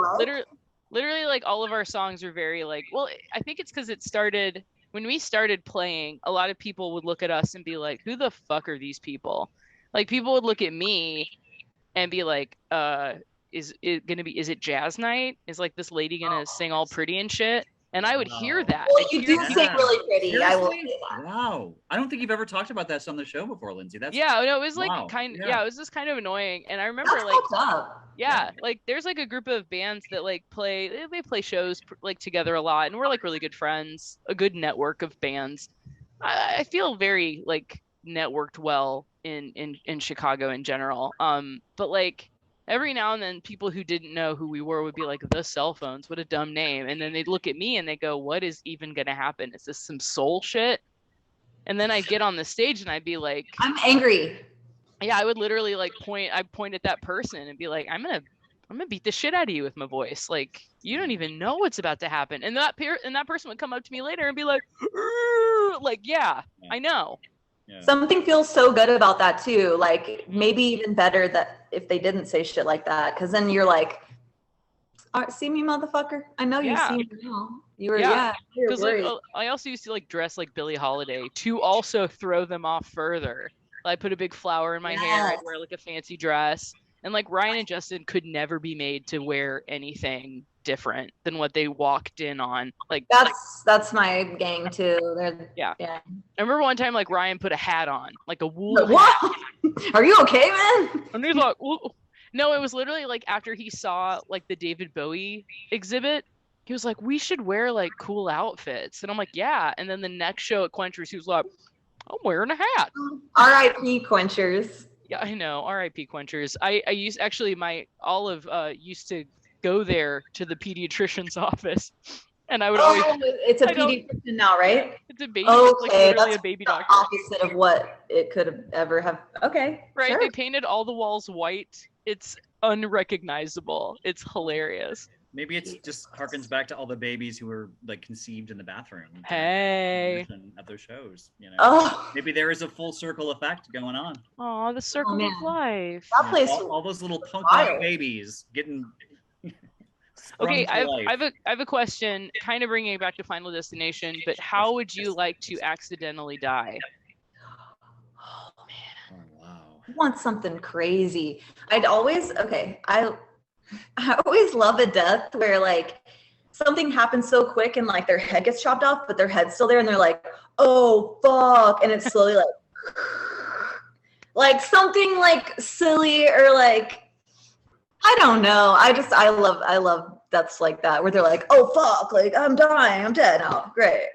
literally, like all of our songs are very like. Well, I think it's because it started when we started playing. A lot of people would look at us and be like, "Who the fuck are these people?" Like people would look at me and be like, "Is it jazz night? Is like this lady gonna sing all pretty and shit?" And I would hear that. Well, you do sing really pretty. Seriously? I will say that. Wow. I don't think you've ever talked about this on the show before, Lindsay. It was like it was just kind of annoying. And I remember like there's like a group of bands that like they play shows like together a lot, and we're like really good friends, a good network of bands. I feel very like networked well in Chicago in general. But like every now and then people who didn't know who we were would be like, the cell phones, what a dumb name. And then they'd look at me and they go, what is even going to happen? Is this some soul shit? And then I'd get on the stage and I'd be like, I'm angry. Yeah, I would literally like I'd point at that person and be like, I'm going to beat the shit out of you with my voice. Like, you don't even know what's about to happen. And that person would come up to me later and be like, yeah, I know. Yeah. Something feels so good about that too. Like maybe even better that if they didn't say shit like that, because then you're like, see me, motherfucker. I know you see me now. You were Because like, I also used to like dress like Billie Holiday to also throw them off further. I put a big flower in my hair. I'd wear like a fancy dress, and like Ryan and Justin could never be made to wear anything different than what they walked in on. Like that's my gang too. Yeah. I remember one time like Ryan put a hat on, like a wool hat. Are you okay, man? And he's like, ooh. No, it was literally like after he saw like the David Bowie exhibit, he was like, we should wear like cool outfits. And I'm like, yeah. And then the next show at Quenchers, he was like, I'm wearing a hat. R.I.P. Quenchers. Yeah, I know. R.I.P. Quenchers. I used Olive used to go there to the pediatrician's office, and I would always. It's a pediatrician now, right? It's a baby. Okay, it's like literally that's a baby doctor. Opposite of what it could ever have. Okay, right. Sure. They painted all the walls white. It's unrecognizable. It's hilarious. Maybe it's just harkens back to all the babies who were like conceived in the bathroom. Hey. At those shows, you know. Oh. Maybe there is a full circle effect going on. Oh, the circle of life. That place. All those little punk rock babies getting. Okay, I have a question, kind of bringing it back to Final Destination, but how would you like to accidentally die? Oh man. Oh wow. I want something crazy. I always love a death where like something happens so quick and like their head gets chopped off, but their head's still there and they're like, oh fuck, and it's slowly like something like silly or like I don't know. I love deaths like that where they're like, oh fuck, like I'm dying, I'm dead. Oh great.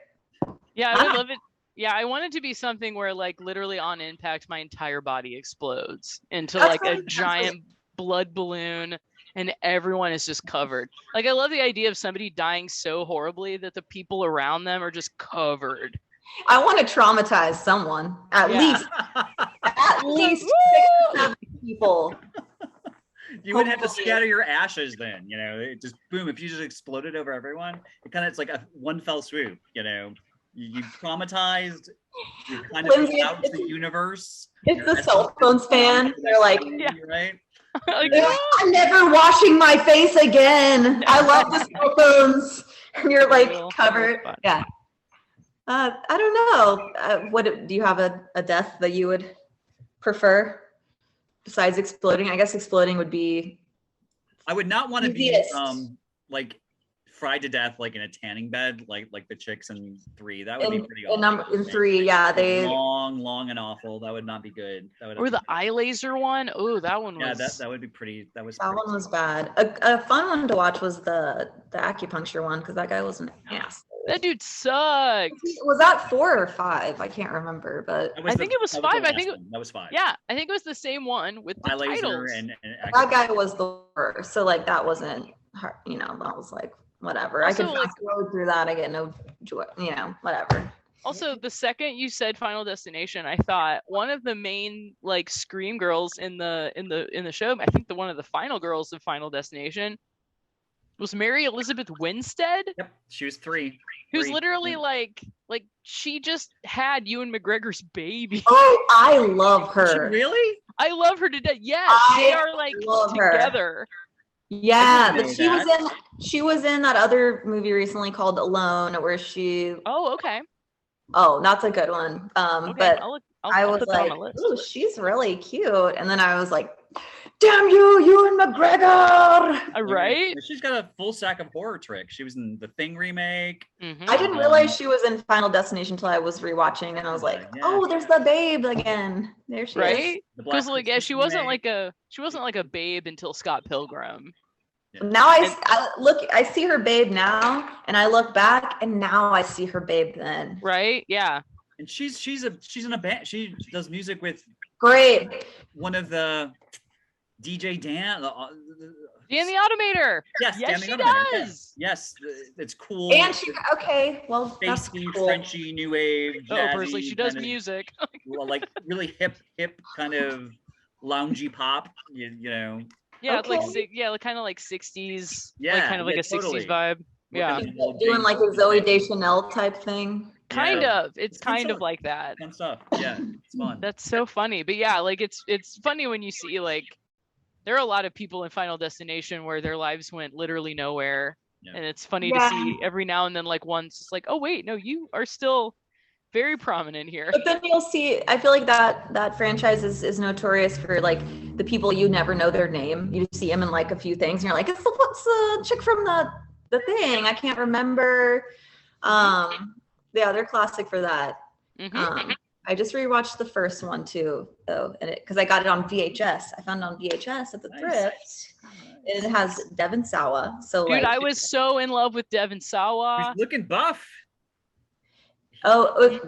Yeah, I would love it. Yeah, I want it to be something where like literally on impact my entire body explodes into like a giant blood balloon and everyone is just covered. Like I love the idea of somebody dying so horribly that the people around them are just covered. I want to traumatize someone at least 6 or 7 people. You would have to scatter your ashes then, you know, it just boom, if you just exploded over everyone, it's like a one fell swoop, you know. You traumatized. You're kind of out to the universe. It's the cell phones fan. You're like, right? I'm never washing my face again. I love the cell phones. And you're like covered. Yeah. I don't know. What do you have a death that you would prefer besides exploding? I guess exploding would be. I would not want to be like fried to death like in a tanning bed like the chicks in 3. That would be pretty awful. In 3, yeah, they long and awful. That would not be good. Or the eye laser one. Oh, that one was. Yeah, that would be pretty. That one was bad. A fun one to watch was the acupuncture one because that guy was an ass. That dude sucked. Was that 4 or 5? I can't remember, but I think it was 5. I think that was 5. Yeah, I think it was the same one with the titles. And that guy was the worst. So like that wasn't hard, that was like whatever. Also, I could fast forward through that. I get no joy, whatever. Also, the second you said Final Destination, I thought one of the main like scream girls in the show, I think one of the final girls of Final Destination was Mary Elizabeth Winstead. Yep, she was 3. Who's literally like she just had Ewan McGregor's baby. Oh, I love her. Really? I love her to death. Yes, they are like together. Her. Yeah, but she was in that other movie recently called Alone, where she. Oh, okay. Oh, that's a good one. Okay, but I was like, "Ooh, she's really cute," and then I was like, "Damn you, Ewan McGregor!" Right? She's got a full stack of horror tricks. She was in the Thing remake. Mm-hmm. I didn't realize she was in Final Destination until I was rewatching, and I was like, "Oh, there's the babe again. There she is." Right? Because she wasn't like a babe until Scott Pilgrim. Yeah. Now I see her babe now, and I look back, and now I see her babe then. Right? Yeah. And she's in a band. She does music with one of the DJ Dan. Dan the Automator. Yes, yes, Dan she the Automator. does. Yes, it's cool. And well, that's cool. Frenchy, new wave. Jazzy, Pursley, she does music. Like really hip kind of loungy pop. You know. Yeah, kind of like 60s. Yeah, like kind of like a totally. 60s vibe. Yeah, doing like a Zoe Deschanel type thing. Kind of. It's kind of like that. Fun stuff. Yeah, it's fun. That's so funny. But yeah, like it's funny when you see like there are a lot of people in Final Destination where their lives went literally nowhere, and it's funny to see every now and then like once it's like, oh wait, no, you are still very prominent here. But then you'll see, I feel like that franchise is notorious for like the people you never know their name. You see them in like a few things and you're like, what's the chick from the Thing? I can't remember. Yeah, they're classic for that. Mm-hmm. I just rewatched the first one too, though, because I got it on VHS. I found it on VHS at the thrift. It has Devon Sawa. So dude, I was so in love with Devon Sawa. He's looking buff. Oh,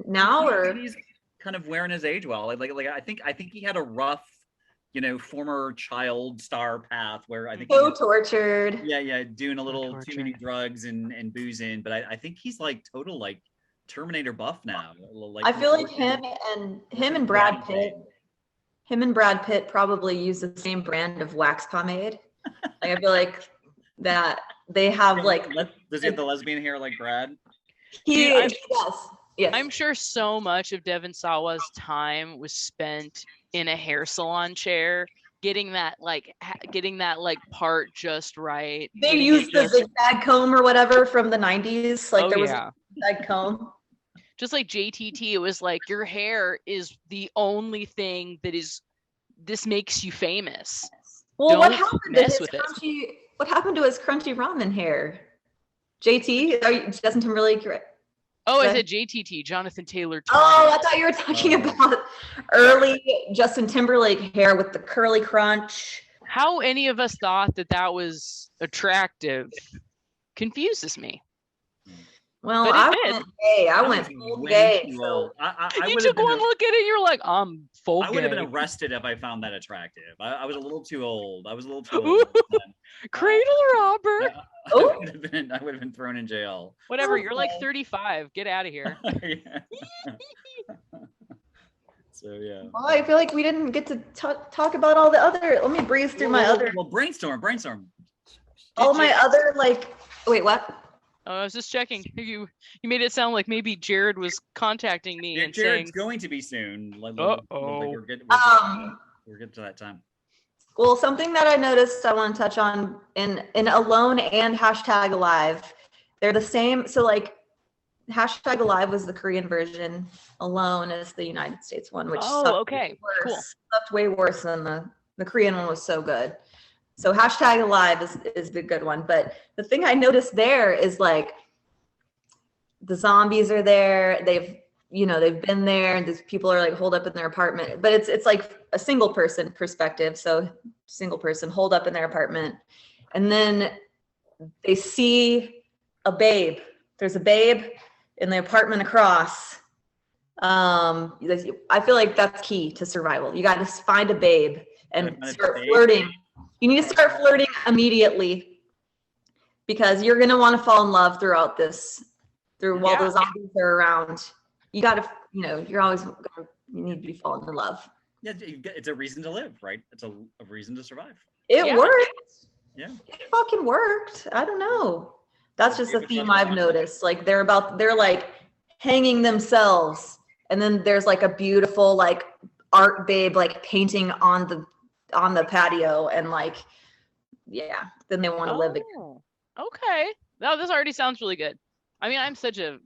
now or he's kind of wearing his age well. Like I think he had a rough, former child star path where I think so tortured. Yeah, doing a little too many drugs and boozing. But I think he's like total like Terminator buff now. Like, I feel like him and Brad Pitt. Him and Brad Pitt probably use the same brand of wax pomade. Like I feel like that they have like. Does he have the lesbian hair like Brad? Yes. I'm sure so much of Devon Sawa's time was spent in a hair salon chair, getting that part just right. They used the zigzag comb or whatever from the 90s. Like there was a zigzag comb. Just like JTT, it was like your hair is the only thing this makes you famous. Well, what happened to his crunchy ramen hair? JT, Justin Timberlake. Oh, I said JTT, Jonathan Taylor. Oh, I thought you were talking about early Justin Timberlake hair with the curly crunch. How any of us thought that was attractive confuses me. Well, I went gay. I went full gay. So. You took one look at it, you're like, I'm full gay. I would have been arrested if I found that attractive. I was a little too old. Cradle robber. Oh, I would have been thrown in jail. Whatever. You're like 35. Get out of here. So yeah. Well, I feel like we didn't get to talk about all the other. Let me breeze through my other. Well, brainstorm. All my other wait, what? I was just checking. You made it sound like maybe Jared was contacting me and Jared's saying, going to be soon. Uh-oh. We're getting to that time. Well, something that I noticed I want to touch on in Alone and #Alive, they're the same. So like #Alive was the Korean version. Alone is the United States one, which sucked way worse than the Korean one was so good. So #Alive is the good one. But the thing I noticed there is like the zombies are there. They've been there, and these people are like holed up in their apartment. But it's like a single person perspective. So single person holed up in their apartment. And then they see a babe. There's a babe in the apartment across. I feel like that's key to survival. You got to find a babe and start flirting. You need to start flirting immediately because you're going to want to fall in love while the zombies are around. You got to, you're always you need to be falling in love. Yeah, it's a reason to live, right? It's a reason to survive. It worked. Yeah. It fucking worked. I don't know. That's just a theme I've noticed. Like they're like hanging themselves, and then there's like a beautiful like art babe like painting on the patio, and like then they want to live again. Okay. No, this already sounds really good. I mean, I'm such a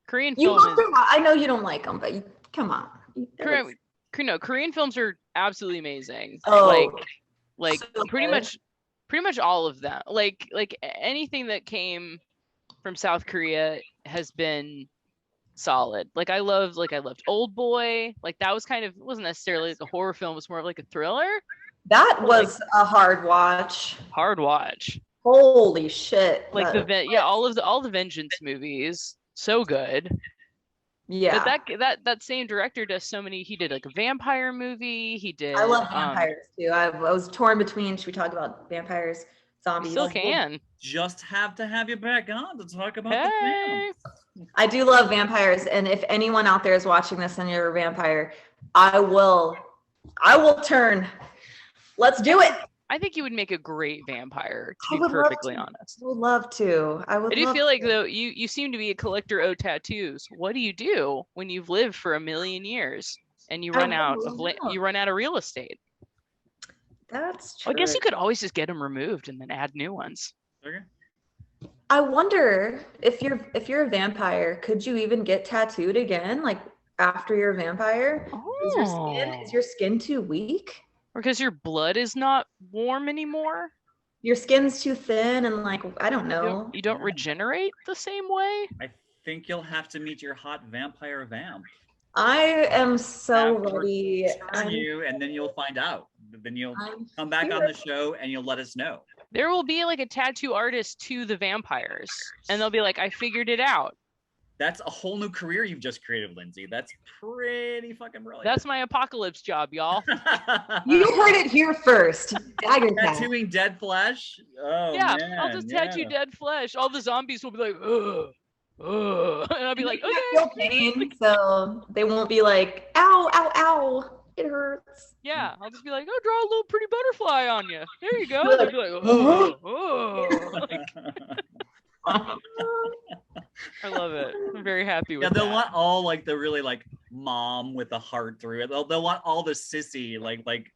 Korean film. I know you don't like them, but come on. Korean films are absolutely amazing. Oh, like so pretty much all of them. Like anything that came from South Korea has been solid. Like I loved Old Boy. Like that was wasn't necessarily like a horror film, it was more of like a thriller. That was a hard watch. Holy shit. Like all the Vengeance movies. So good. Yeah. But that same director does so many. He did like a vampire movie. He did. I love vampires too. I was torn between. Should we talk about vampires, zombies? Still can. Just have to have you back on to talk about the film. I do love vampires, and if anyone out there is watching this and you're a vampire, I will turn. Let's do it. I think you would make a great vampire, to be perfectly honest. I would love to. I do feel like, though, you seem to be a collector of tattoos. What do you do when you've lived for 1,000,000 years and you run out of real estate? That's true. I guess you could always just get them removed and then add new ones. Okay. I wonder if you're a vampire, could you even get tattooed again, like after you're a vampire? Oh. Is your skin too weak? Or because your blood is not warm anymore? Your skin's too thin and like, I don't know. You don't regenerate the same way? I think you'll have to meet your hot vampire vamp. I am so ready. And then you'll find out. Then you'll come back on the show and you'll let us know. There will be like a tattoo artist to the vampires. And they'll be like, I figured it out. That's a whole new career you've just created, Lindsay. That's pretty fucking brilliant. That's my apocalypse job, y'all. You heard it here first. Tattooing dead flesh? Oh, yeah, man. I'll just tattoo dead flesh. All the zombies will be like, ugh. And I'll be like, okay. Feel pain, so they won't be like, ow, ow, ow. It hurts. Yeah, I'll just be like, oh, draw a little pretty butterfly on you. There you go. They'll be like, oh. I love it. I'm very happy with they'll that. want all like the really like mom with the heart through it. They'll want all the sissy like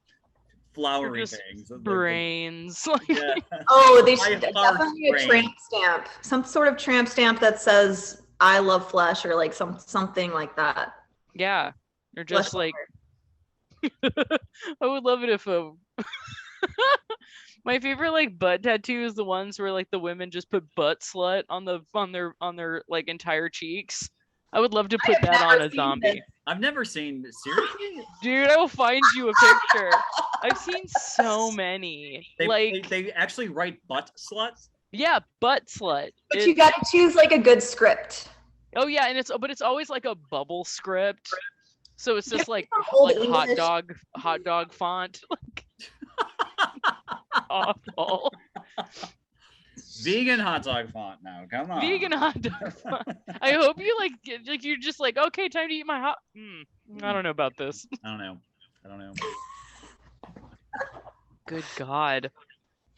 flowery things. Brains. Yeah. Oh, they should definitely a tramp stamp. Some sort of tramp stamp that says I love flesh or like something like that. Yeah. Or just flesh like I would love it if my favorite like butt tattoo is the ones where like the women just put butt slut on their like entire cheeks. I would love to put that on a zombie. I've never seen this. Seriously? Dude, I will find you a picture. I've seen so many. They actually write butt slut? Yeah, butt slut. But you gotta choose like a good script. Oh yeah, and it's always like a bubble script. So it's just like hot dog font. Like awful. Vegan hot dog font now. Come on. Vegan hot dog font. I hope you like you're just like, okay, time to eat my hot. I don't know about this. I don't know. Good God.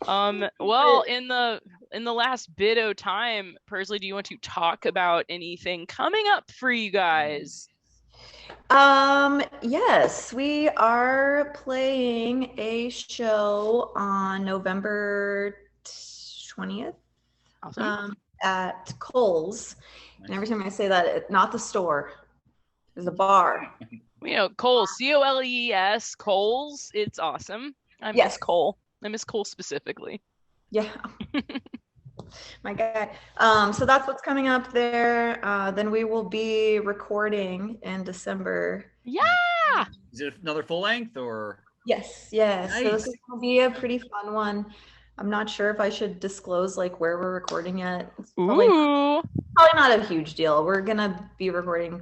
Well, in the last bit of time, Pursley, do you want to talk about anything coming up for you guys? Yes, we are playing a show on November 20th. Awesome. At Cole's. Nice. And every time I say that, not the store, there's a bar. Cole's, Coles, Cole's. It's awesome. I miss Cole. I miss Cole specifically. Yeah. My guy. So that's what's coming up there. Then we will be recording in December. Yeah. Is it another full length or? Yes. Nice. So this is going to be a pretty fun one. I'm not sure if I should disclose like where we're recording yet. It's probably not a huge deal. We're going to be recording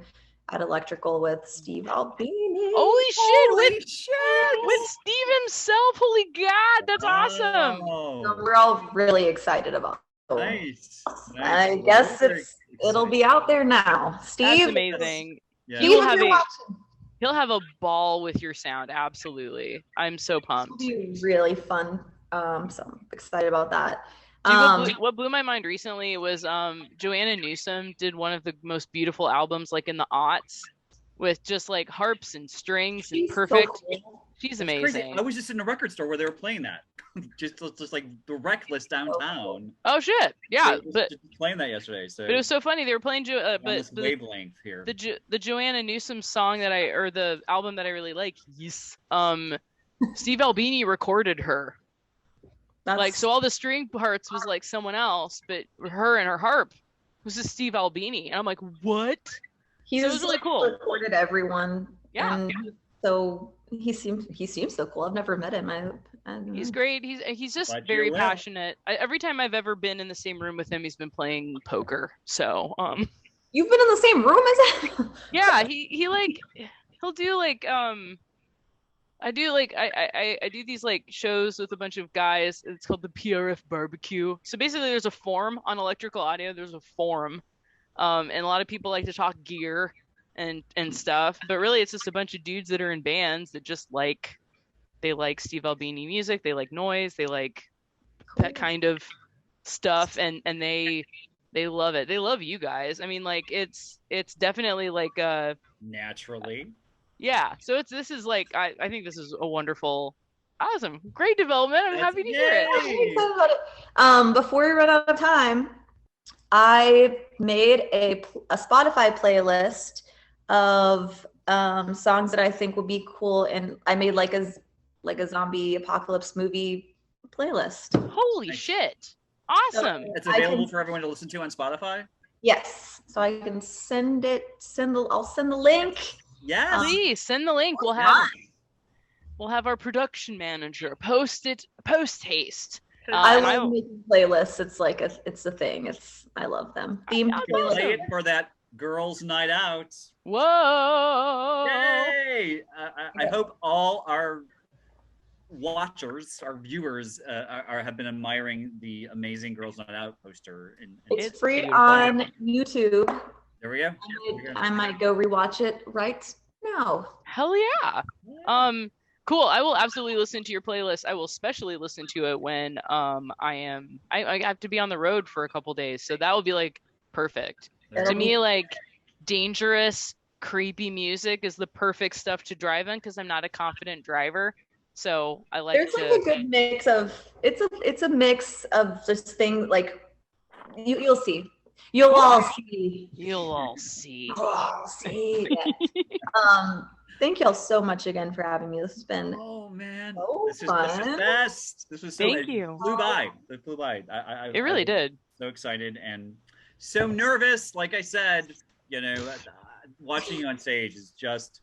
at Electrical with Steve Albini. Holy shit! With Steve himself. Holy God, that's awesome. So we're all really excited about it. Nice. I guess it'll be out there now. Steve, that's amazing. Yeah. He'll have a ball with your sound. Absolutely. I'm so pumped. It'll be really fun. So I'm excited about that. Dude, what blew my mind recently was Joanna Newsom did one of the most beautiful albums like in the aughts with just like harps and strings and perfect. So cool. She's amazing. Crazy. I was just in a record store where they were playing that. just like the Reckless downtown. Oh shit! Yeah, just playing that yesterday. So but it was so funny. They were playing but wavelength here. The Joanna Newsom song or the album that I really like. Yes. Steve Albini recorded her. So all the string parts was like someone else, but her and her harp was just Steve Albini, and I'm like, what? He was really cool. Recorded everyone. Yeah. And so he seems so cool. I've never met him. He's great. He's just very passionate. Every time I've ever been in the same room with him, he's been playing poker. So You've been in the same room as him? Yeah. He'll do like I do these like shows with a bunch of guys. It's called the PRF barbecue. So basically there's a forum on Electrical Audio. There's a forum. And a lot of people like to talk gear and stuff, but really it's just a bunch of dudes that are in bands that just like Steve Albini music. They like noise. They like that kind of stuff. And they love it. They love you guys. I mean, like it's definitely like naturally. Yeah, so this is like I think this is a wonderful, awesome, great development. I'm happy to hear it. I'm excited about it. Before we run out of time, I made a Spotify playlist of songs that I think would be cool, and I made like a zombie apocalypse movie playlist. Holy shit! Awesome. So it's available for everyone to listen to on Spotify. Yes, so I can I'll send the link. Yeah, please send the link. We'll have our production manager post haste. I love making playlists. It's a thing. I love them. Play it for that girls' night out. Whoa! Yay! I hope all our watchers, our viewers, have been admiring the amazing Girls Night Out poster. It's free on YouTube. There we go. I might go rewatch it right now. Hell yeah. Cool. I will absolutely listen to your playlist. I will especially listen to it when I have to be on the road for a couple days. So that will be like perfect. To me, like dangerous, creepy music is the perfect stuff to drive in because I'm not a confident driver. So I like There's like a good mix of it's a mix of just things like you'll see. You'll all see. Thank y'all so much again for having me. This has been so fun. This was the best. This was so Thank you. Flew by. It flew by. It really did. So excited and so nervous. Like I said, watching you on stage is just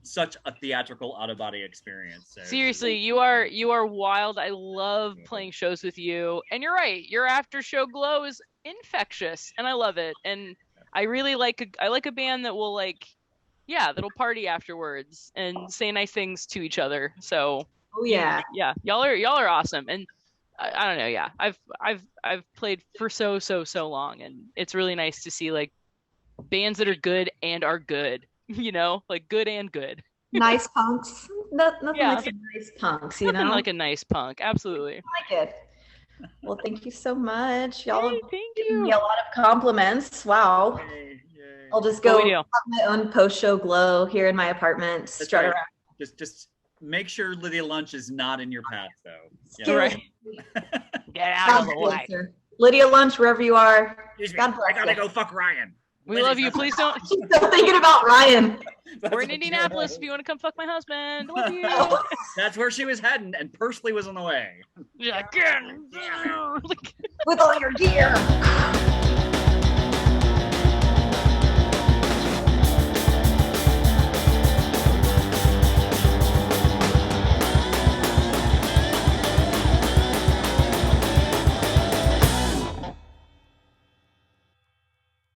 such a theatrical out-of-body experience. So. Seriously, you are wild. I love playing shows with you. And you're right. Your after-show glow is infectious, and I love it. And I really like a band that will that'll party afterwards and say nice things to each other. So yeah, y'all are awesome. And I don't know, yeah, I've played for so long, and it's really nice to see like bands that are good and are good. Like good and good. Nice punks. nothing Yeah. like some nice punks, you know? Nothing like a nice punk. Absolutely. I like it. Well, thank you so much. Y'all Hey, have thank given you. me a lot of compliments. Wow. Yay, yay. I'll just go What we do? have my own post-show glow here in my apartment, That's strut right. around. Just make sure Lydia Lunch is not in your path, though. Excuse Right. me. Get out God of the bless way. her. Lydia Lunch, wherever you are. Excuse me, God bless I gotta you. go fuck Ryan. We love you. Please don't. She's still thinking about Ryan. We're in Indianapolis. If you want to come fuck my husband, love you. That's where she was heading, and Pursley was on the way. She's like, With all your gear.